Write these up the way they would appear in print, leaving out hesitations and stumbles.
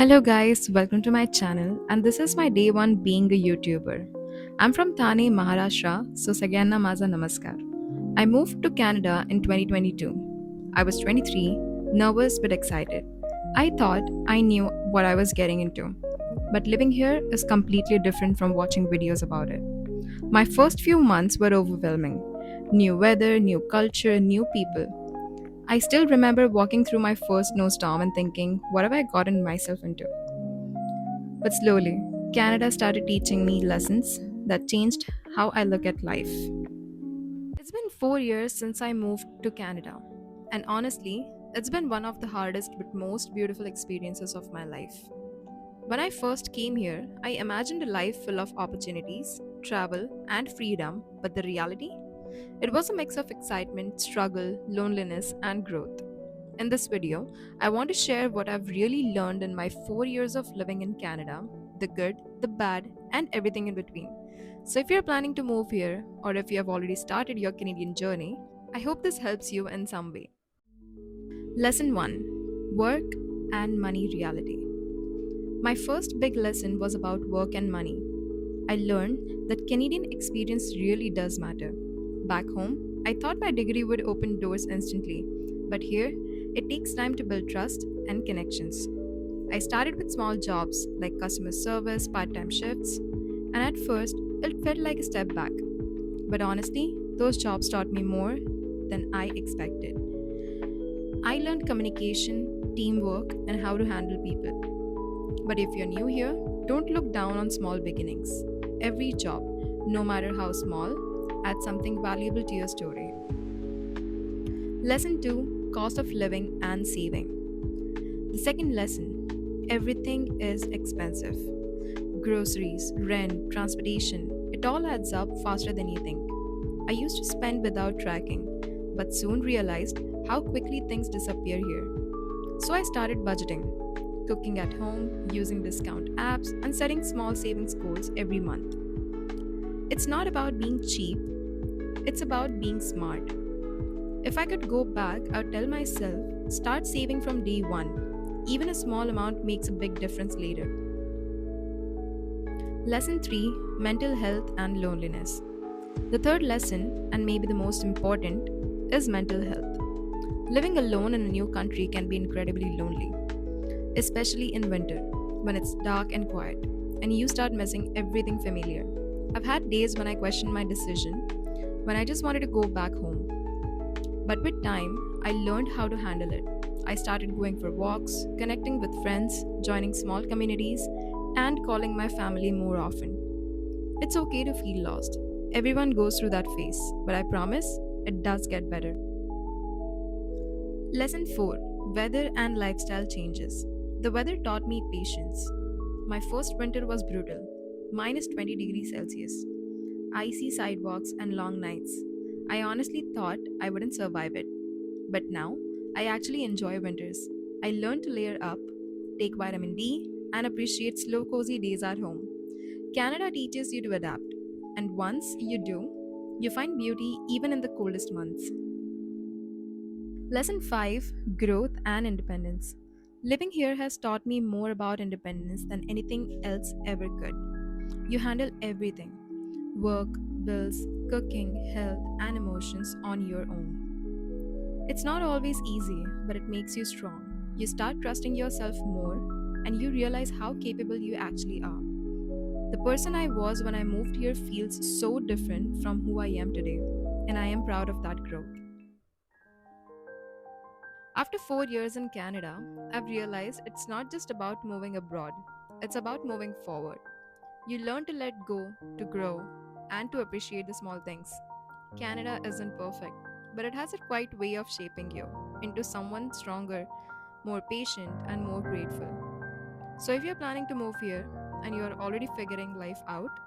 Hello guys, welcome to my channel and this is my day 1 being a YouTuber. I'm from Thane, Maharashtra, so Sagyanna Maza Namaskar. I moved to Canada in 2022. I was 23, nervous but excited. I thought I knew what I was getting into, but living here is completely different from watching videos about it. My first few months were overwhelming. New weather, new culture, new people. I still remember walking through my first snowstorm and thinking, what have I gotten myself into? But slowly, Canada started teaching me lessons that changed how I look at life. It's been 4 years since I moved to Canada, and honestly, it's been one of the hardest but most beautiful experiences of my life. When I first came here, I imagined a life full of opportunities, travel, and freedom, but the reality? It was a mix of excitement, struggle, loneliness, and growth. In this video, I want to share what I've really learned in my 4 years of living in Canada, the good, the bad, and everything in between. So, if you're planning to move here, or if you have already started your Canadian journey, I hope this helps you in some way. Lesson 1: Work and Money Reality. My first big lesson was about work and money. I learned that Canadian experience really does matter. Back home, I thought my degree would open doors instantly, but here, it takes time to build trust and connections. I started with small jobs like customer service, part time shifts, and at first, it felt like a step back. But honestly, those jobs taught me more than I expected. I learned communication, teamwork, and how to handle people. But if you're new here, don't look down on small beginnings. Every job, no matter how small, adds something valuable to your story. Lesson 2: Cost of Living and Saving. The second lesson: everything is expensive. Groceries, rent, transportation, it all adds up faster than you think. I used to spend without tracking, but soon realized how quickly things disappear here. So I started budgeting, cooking at home, using discount apps, and setting small savings goals every month. It's not about being cheap, it's about being smart. If I could go back, I would tell myself start saving from day one. Even a small amount makes a big difference later. Lesson 3: Mental Health and Loneliness. The third lesson, and maybe the most important, is mental health. Living alone in a new country can be incredibly lonely, especially in winter when it's dark and quiet and you start missing everything familiar. I've had days when I questioned my decision, when I just wanted to go back home. But with time, I learned how to handle it. I started going for walks, connecting with friends, joining small communities, and calling my family more often. It's okay to feel lost. Everyone goes through that phase, but I promise it does get better. Lesson 4: Weather and Lifestyle Changes. The weather taught me patience. My first winter was brutal, minus 20 degrees Celsius, icy sidewalks, and long nights. I honestly thought I wouldn't survive it. But now, I actually enjoy winters. I learned to layer up, take vitamin D, and appreciate slow, cozy days at home. Canada teaches you to adapt, and once you do, you find beauty even in the coldest months. Lesson 5: Growth and Independence. Living here has taught me more about independence than anything else ever could. You handle everything: work, bills, cooking, health, and emotions on your own. It's not always easy, but it makes you strong. You start trusting yourself more, and you realize how capable you actually are. The person I was when I moved here feels so different from who I am today, and I am proud of that growth. After 4 years in Canada, I've realized it's not just about moving abroad, it's about moving forward. You learn to let go, to grow, and to appreciate the small things. Canada isn't perfect, but it has a quiet way of shaping you into someone stronger, more patient, and more grateful. So, if you're planning to move here and you're already figuring life out,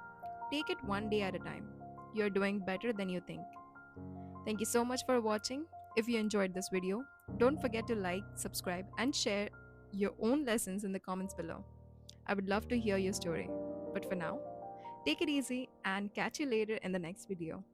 take it one day at a time. You're doing better than you think. Thank you so much for watching. If you enjoyed this video, don't forget to like, subscribe, and share your own lessons in the comments below. I would love to hear your story. But for now, take it easy and catch you later in the next video.